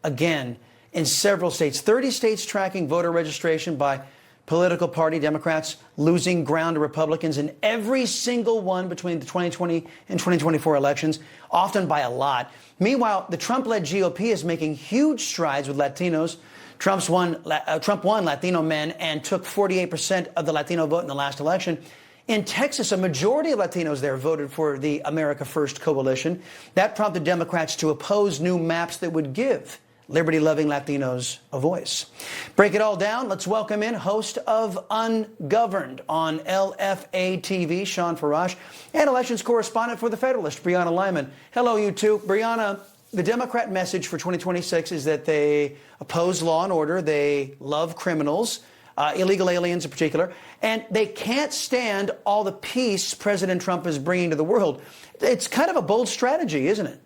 again in several states. 30 states tracking voter registration by political party. Democrats losing ground to Republicans in every single one between the 2020 and 2024 elections, often by a lot. Meanwhile, the Trump-led GOP is making huge strides with Latinos. Trump won Latino men and took 48% of the Latino vote in the last election. In Texas, a majority of Latinos there voted for the America First coalition. That prompted Democrats to oppose new maps that would give liberty-loving Latinos a voice. Break it all down. Let's welcome in host of Ungoverned on LFA TV, Sean Farash, and elections correspondent for The Federalist, Brianna Lyman. Hello, you two. Brianna, the Democrat message for 2026 is that they oppose law and order, they love criminals, illegal aliens in particular, and they can't stand all the peace President Trump is bringing to the world. It's kind of a bold strategy, isn't it?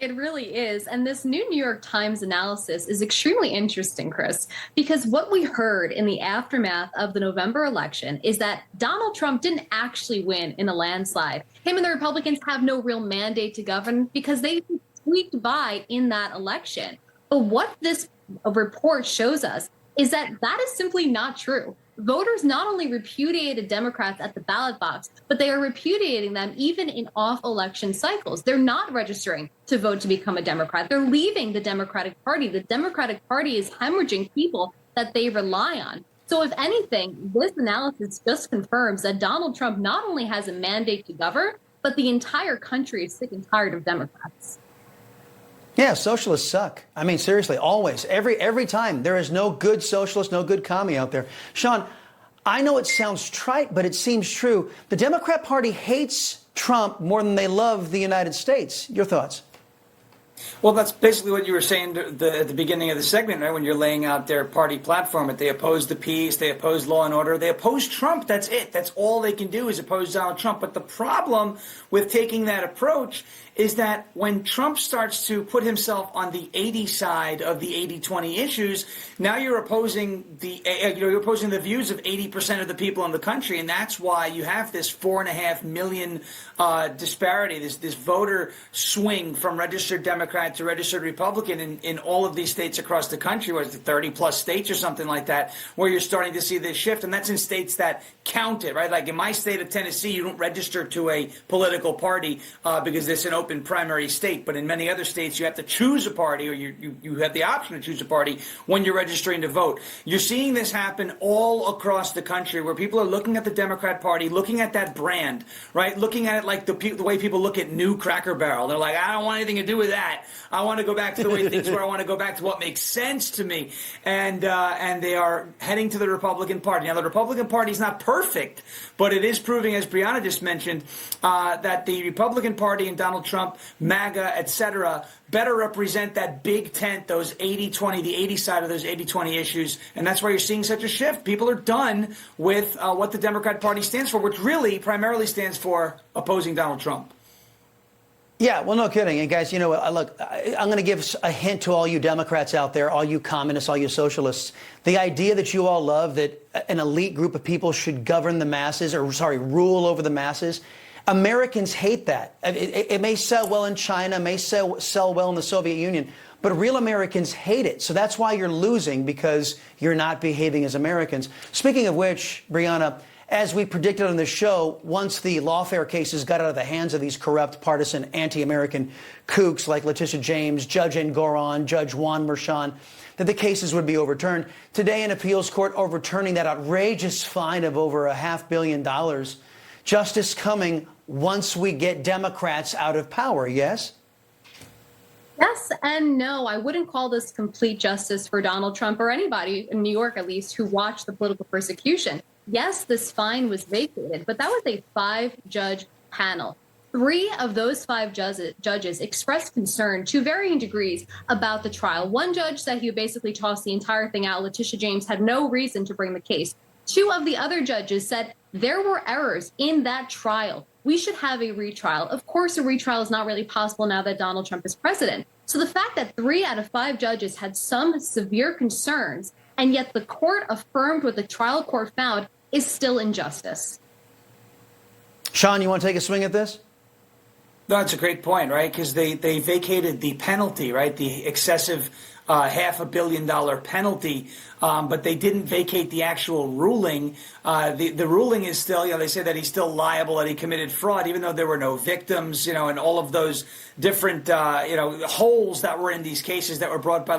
It really is. And this new New York Times analysis is extremely interesting, Chris, because what we heard in the aftermath of the November election is that Donald Trump didn't actually win in a landslide. Him and the Republicans have no real mandate to govern because they squeaked by in that election. But what this report shows us is that that is simply not true. Voters not only repudiated Democrats at the ballot box, but they are repudiating them even in off-election cycles. They're not registering to vote to become a Democrat. They're leaving the Democratic Party. The Democratic Party is hemorrhaging people that they rely on. So if anything, this analysis just confirms that Donald Trump not only has a mandate to govern, but the entire country is sick and tired of Democrats. Yeah, socialists suck. I mean, seriously, always. Every time. There is no good socialist, no good commie out there. Sean, I know it sounds trite, but it seems true. The Democrat Party hates Trump more than they love the United States. Your thoughts? Well, that's basically what you were saying at the beginning of the segment, right? When you're laying out their party platform, that they oppose the peace, they oppose law and order, they oppose Trump. That's it. That's all they can do is oppose Donald Trump. But the problem with taking that approach is that when Trump starts to put himself on the 80 side of the 80-20 issues, now you're opposing the views of 80% of the people in the country, and that's why you have this 4.5 million disparity, this voter swing from registered Democrat to registered Republican in all of these states across the country, where it's 30 plus states or something like that, where you're starting to see this shift, and that's in states that count it, right? Like in my state of Tennessee, you don't register to a political party because it's an open primary state, but in many other states you have to choose a party, or you have the option to choose a party when you're registering to vote. You're seeing this happen all across the country, where people are looking at the Democrat Party, looking at that brand, right? Looking at it like the way people look at new Cracker Barrel. They're like, I don't want anything to do with that. I want to go back to the way things were. I want to go back to what makes sense to me. And they are heading to the Republican Party. Now, the Republican Party is not perfect, but it is proving, as Brianna just mentioned, that the Republican Party and Donald Trump, MAGA, etc., better represent that big tent, those 80-20, the 80 side of those 80-20 issues. And that's why you're seeing such a shift. People are done with what the Democrat Party stands for, which really primarily stands for opposing Donald Trump. Yeah, well, no kidding. And guys, you know, look, I'm going to give a hint to all you Democrats out there, all you communists, all you socialists. The idea that you all love that an elite group of people should govern the masses, rule over the masses. Americans hate that. It may sell well in China, may sell well in the Soviet Union, but real Americans hate it. So that's why you're losing, because you're not behaving as Americans. Speaking of which, Brianna, as we predicted on the show, once the Lawfare cases got out of the hands of these corrupt, partisan, anti-American kooks like Letitia James, Judge Engoron, Judge Juan Merchan, that the cases would be overturned. Today, an appeals court overturning that outrageous fine of over $500 million. Justice coming once we get Democrats out of power, yes? Yes and no. I wouldn't call this complete justice for Donald Trump or anybody in New York, at least, who watched the political persecution. Yes, this fine was vacated, but that was a 5-judge panel. 3 of those 5 judges expressed concern to varying degrees about the trial. One judge said he would basically toss the entire thing out. Letitia James had no reason to bring the case. 2 of the other judges said there were errors in that trial. We should have a retrial. Of course, a retrial is not really possible now that Donald Trump is president. So the fact that 3 out of 5 judges had some severe concerns, and yet the court affirmed what the trial court found, is still injustice. Sean, you want to take a swing at this? No, that's a great point, right? Because they vacated the penalty, right? The excessive $500 million penalty, but they didn't vacate the actual ruling. The ruling is still, they say that he's still liable, that he committed fraud, even though there were no victims, and all of those different, holes that were in these cases that were brought by